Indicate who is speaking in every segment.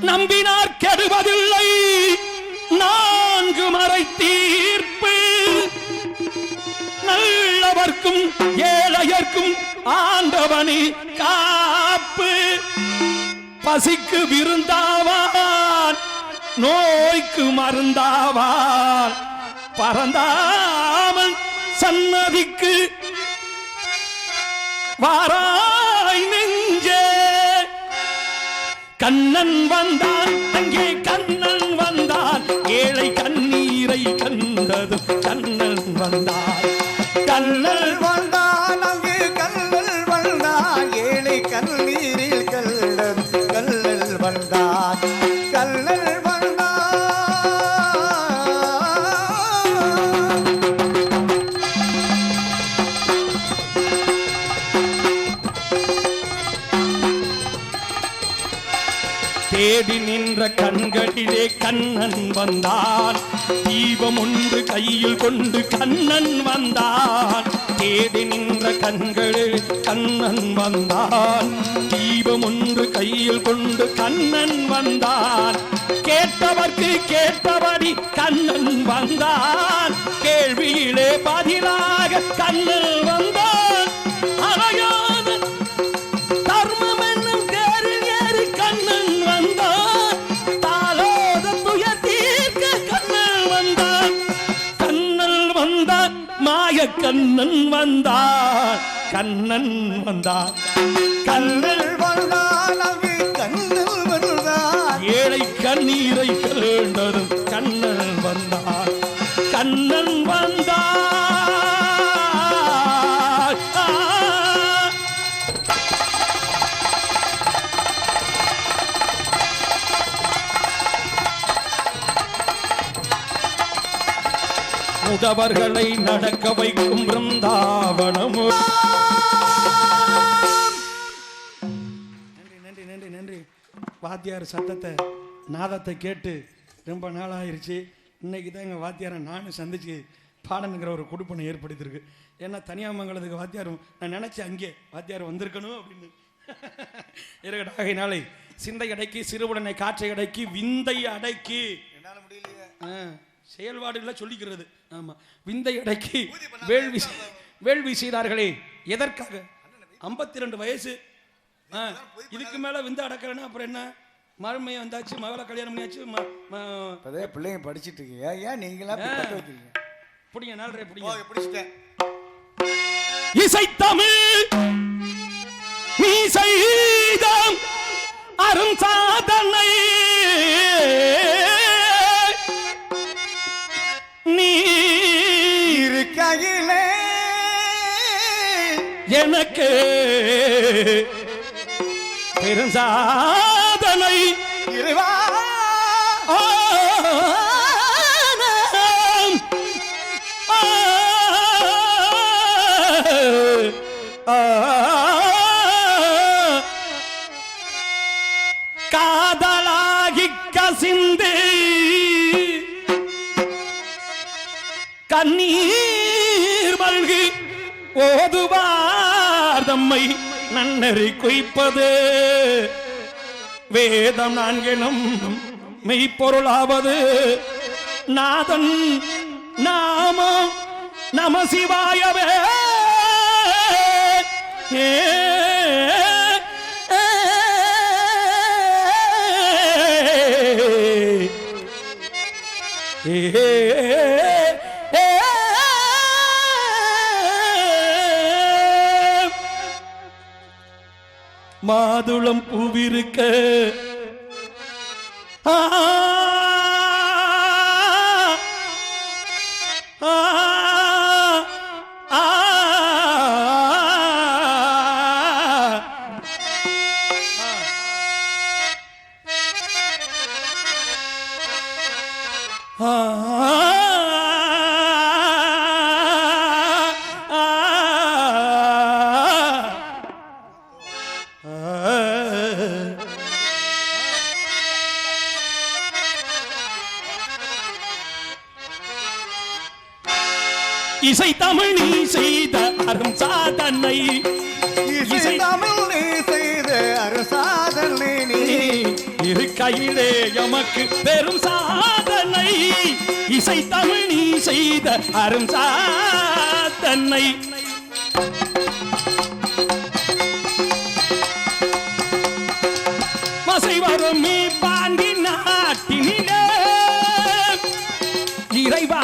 Speaker 1: நம்பினார் கெடுவதில்லை நான்கு மறை தீர்ப்பு நல்லவர்க்கும் ஏழையர்க்கும் ஆண்டவனி காப்பு பசிக்கு விருந்தாவான் நோய்க்கு மருந்தாவான் பரந்தாமன் சன்னதிக்கு வாராய் நெஞ்சே கண்ணன் வந்தான் அங்கே கண்ணன் வந்தான் ஏழை கண்ணீரை கண்டது கண்ணன் வந்தான்
Speaker 2: கண்ணன் வந்தான் அங்கே கண்ணன் வந்தான் ஏழை கண்ணீரில் கண்டது கண்ணன் வந்தான் கண்ணன்
Speaker 1: தேடி நின்ற கண்களிலே கண்ணன் வந்தான் தீபம் ஒன்று கையில் கொண்டு கண்ணன் வந்தான் தேடி நின்ற கண்களில் கண்ணன் வந்தான் தீபம் ஒன்று கையில் கொண்டு கண்ணன் வந்தான் கேட்டவர்க்கு கேட்டபடி கண்ணன் வந்தான் கேள்வியிலே பதிலாக கண்ணன் வந்தான் அழகான தர்மம் என்னும் தேரில் ஏறி கண்ணன் வந்தான் தாளோத துயர் தீர்க்க கண்ணன் வந்தான் கண்ணன் வந்தான் மாய கண்ணன் வந்தான் கண்ணன் வந்தான்
Speaker 2: கண்ணன் வந்தான் அங்கே கண்ணன் வந்தான்
Speaker 1: ஏழை கண்ணீரை கண்டதும் கண்ணன் வந்தான் கண்ணன் வந்தான் முதவர்களை நடக்க வைக்கும் பிருந்தாவனமோ. நன்றி நன்றி நன்றி நன்றி. வாத்தியார் சத்தத்தை நாதத்தை கேட்டு ரொம்ப நாளாயிருச்சு. இன்னைக்கு தான் எங்கள் வாத்தியாரை நானும் சந்திச்சு பாடனுங்கிற ஒரு குடுப்பனை ஏற்படுத்தியிருக்கு. ஏன்னா தனியாமங்கலத்துக்கு வாத்தியார் நான் நினச்சேன் அங்கே வாத்தியார் வந்திருக்கணும் அப்படின்னு இருக்கட்டும். ஆகையினாலே சிந்தை அடக்கி சிறுவுடனை காற்றை அடக்கி விந்தை அடக்கி
Speaker 2: என்னால் முடியலையே
Speaker 1: செயல்பாடுகளை சொல்லிக்கிறது. ஆமா, விந்தை அடக்கி வேள்வி செய்தார்களே எதற்காக? 52 வயசு. இதுக்கு மேல விந்தை அடக்கிறேன்னா அப்புறம் என்ன? மறுமையை வந்தாச்சு, மகளை கல்யாணம் பண்ணியாச்சு,
Speaker 2: பிள்ளைங்க படிச்சுட்டு இருக்கீங்க. ஏன் நீங்களா வைக்கிறீங்க?
Speaker 1: பிடிங்க நாளே பிடிங்க.
Speaker 2: பிடிச்சிட்டேன்.
Speaker 1: இசைத்தமிழ் நீ செய்த அரும் சாதனை நீர்
Speaker 2: கையிலே
Speaker 1: எனக்கு பெருஞ்சாதனை
Speaker 2: இறைவா
Speaker 1: காதலாகி கசிந்து கண்ணீர் மல்கி ஓதுவார் தம்மை நன்னறி குய்ப்பது வேதம் நான்கினும் மெய்ப்பொருளாவது நாதன் நாமம் நம சிவாயவே. மாதுளம் பூவிருக்க இசை தமிழ் நீ செய்த அரும் சாதனை
Speaker 2: இசை தமிழ் நீ
Speaker 1: இசையிலே எமக்கு பெரும் சாதனை இசை தமிழ் நீ செய்த அரும் சாதனை வசை வரும் மீ பாண்டி நாட்டினிலே இறைவா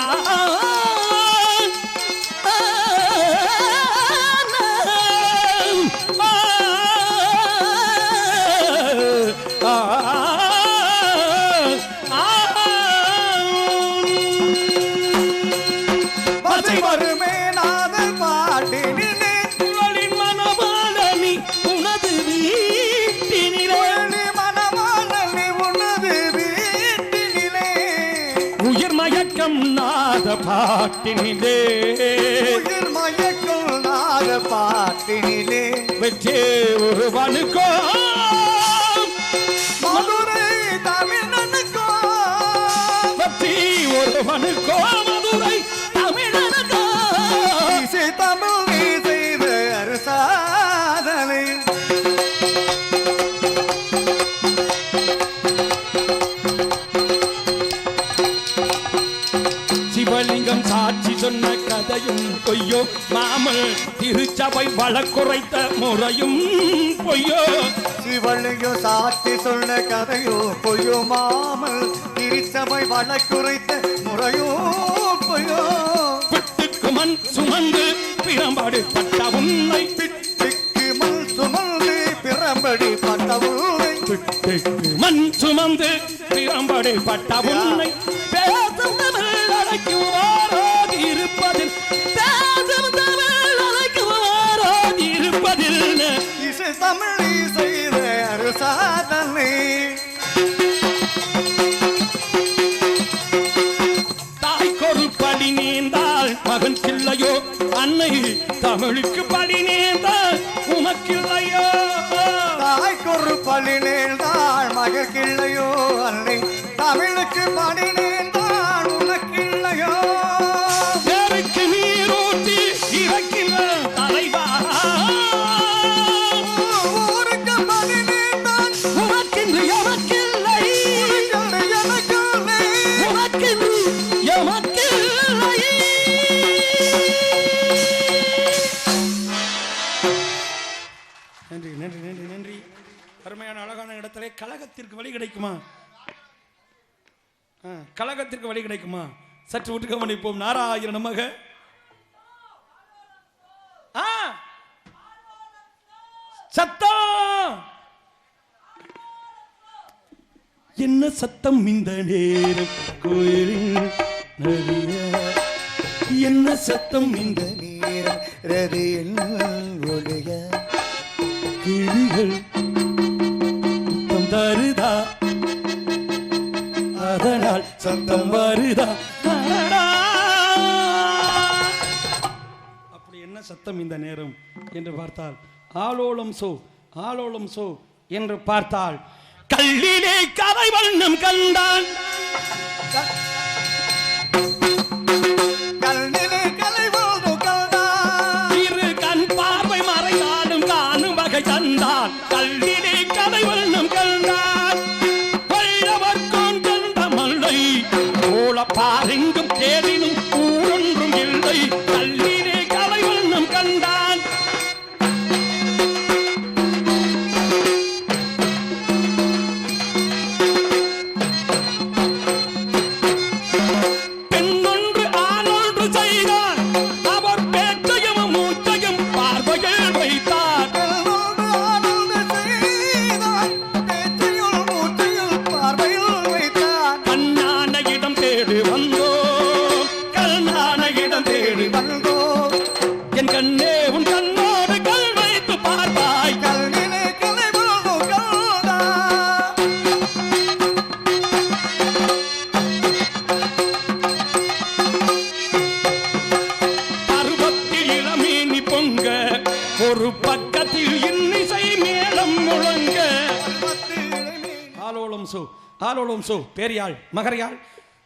Speaker 1: பாட்டினிலே
Speaker 2: உயிர் மயக்கும் நாத பாட்டினிலே
Speaker 1: வெற்றே ஒருவனுக்கோ
Speaker 2: மதுரை தமிழனுக்கோ
Speaker 1: வெற்றி ஒருவனுக்கோ மதுரை தமிழனுக்கோ
Speaker 2: இசை தமிழ் நீ செய்த அரசாதனை
Speaker 1: சிவலிங்கம் சாட்சி சொன்ன கதையும் பொய்யோ மாமல் திருச்சபை வழக்குரைத்த முறையும் பொய்யோ
Speaker 2: சிவலிங்கம் சாட்சி சொன்ன கதையோ பொய்யோ மாமல் திருச்சபை வழக்குரைத்த முறையோ பொய்யோ
Speaker 1: பிட்டுக்கு மண் சுமந்து பிறம்பாடு பட்ட உன்னை
Speaker 2: பிட்டுக்கு மண் சுமந்து பிறம்படி பட்ட உன்னை
Speaker 1: பிட்டுக்கு மண் சுமந்து பிறம்பாடு பட்ட உன்னை பேசும் தமிழ் அழைக்குவாராகி இருப்பதில் பேசும் தமிழ் அழைக்குவாராகி இருப்பதில்
Speaker 2: இசை தமிழ் செய்த அரசாதனை
Speaker 1: தாய்க்கொரு படி நீந்தால் மகன் கிள்ளையோ அன்னை தமிழுக்கு படி நீந்தால் உமக்கில்லையோ
Speaker 2: தாய்க்கொரு பழி நேர்ந்தாள் மகக்கிள்ளையோ அன்னை தமிழுக்கு படி நேர்ந்தாள் உனக்கிள்ளையோ
Speaker 1: தேருக்கு நீரூட்டி இறக்கின்ற தலைவா
Speaker 2: ஊருக்கு படி நேர்ந்தாள்
Speaker 1: உமக்கின்று எமக்கில்லை
Speaker 2: எனக்கில்லை
Speaker 1: உமக்கின்று எமக்கில்லை நன்றி நன்றி நன்றி நன்றி அருமையான அழகான இடத்திலே கழகத்திற்கு வழி கிடைக்குமா கழகத்திற்கு வழி கிடைக்குமா சற்று விட்டு கவனிப்போம் நாராயண நமக சத்தம் என்ன சத்தம் இந்த நேரம் கோயிலில் நிறைய என்ன சத்தம் இந்த
Speaker 2: நேரம் ரதியில் ஒளிய
Speaker 1: கிளிகள் முத்தம் தருதா அதனால் சத்தம் வருதா அப்படி என்ன சத்தம் இந்த நேரம் என்று பார்த்தால் ஆலோலம் சோ என்று பார்த்தால் கல்லிலே கரை வண்ணம் கண்டான்
Speaker 2: கல்லிலே கலைவாழ்வு கண்டான்
Speaker 1: இரு கண் பார்வை மறைந்தாலும் காணும் வகை தந்தான் கல்லிலே கரை வண்ணம் கண்டான் வல்லவர்க்கும் கண்ட மல்லை போல பாரெங்கும் தேடினும் ஊரொன்றும் இல்லை கல்லிலே கரை வண்ணம் கண்டான் பெண்ணொன்று ஆணொன்று செய்தான் அவர் பேச்சையும் மூச்சையும் பார்வையில் வைத்தார்
Speaker 2: கல்லோடு ஆனந்த செய்தான் பேச்சையுள் மூச்சையுள் பார்வையில் வைத்தான்
Speaker 1: கண்ணான இடம் தேடி வந்தோம் கண்ணான இடம் தேடி
Speaker 2: வந்தோ
Speaker 1: என் கண்ணே உன் கண்ணோடு கல் வைத்து பார்ப்பாய்
Speaker 2: கல்லிலே கலைவாழ்வு கண்டான்
Speaker 1: பருவத்தில் இளமேனி பொங்க ஒரு பக்கத்தில் இன்னிசை மேளம் முழங்க ஆலோலம் சோ பேரியாள் மகரையாள்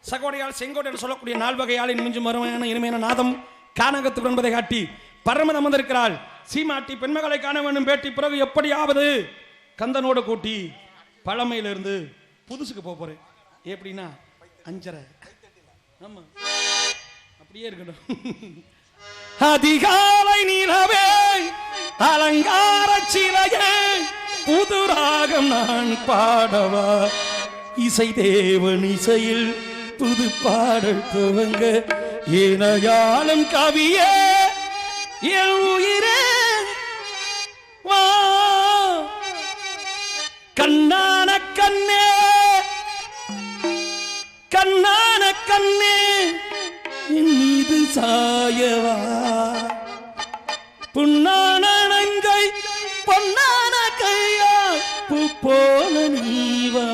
Speaker 1: சகோடையாள் செங்கோடையாள் சொல்லக்கூடிய நால்வகையாளின் மிஞ்சும் மருமையான இனிமையான நாதம் கானகத்துக்கு என்பதை காட்டி பரமன் அமர்ந்திருக்கிறாள் சீமாட்டி பெண்மகளை காண வேண்டும் பேட்டி பிறகு எப்படியாவது கந்தனோடு கூட்டி பழமையிலிருந்து புதுசுக்கு போக போறேன். எப்படின்னா 5:30. ஆமா, அப்படியே இருக்கட்டும். அதிகாலை நிலவே அலங்கார சிலையே புதுராகம் நான் பாடவா, இசை தேவன் இசையில் புது பாடல் துவங்க, ஏனையாளும் கவியே என் உயிரே வா, கண்ணான கண்ணே கண்ணான கண்ணே என் மீது சாயவா, புண்ணான நங்கை பொன்னான கையா பூ போல நீவா,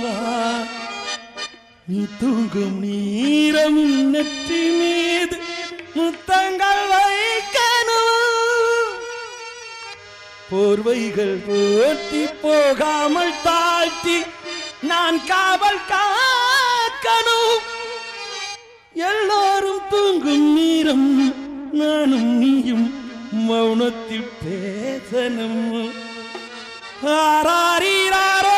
Speaker 1: நீ தூங்கும் நீரம் நெற்றி மீது முத்தங்கள் வைக்கணும், போர்வைகள் போட்டி போகாமல் தாழ்த்தி நான் காவல் காக்கணும், எல்லாரும் தூங்கும் நேரம் நானும் நீயும் மௌனத்தில் பேசணும். ஆராரீராரோ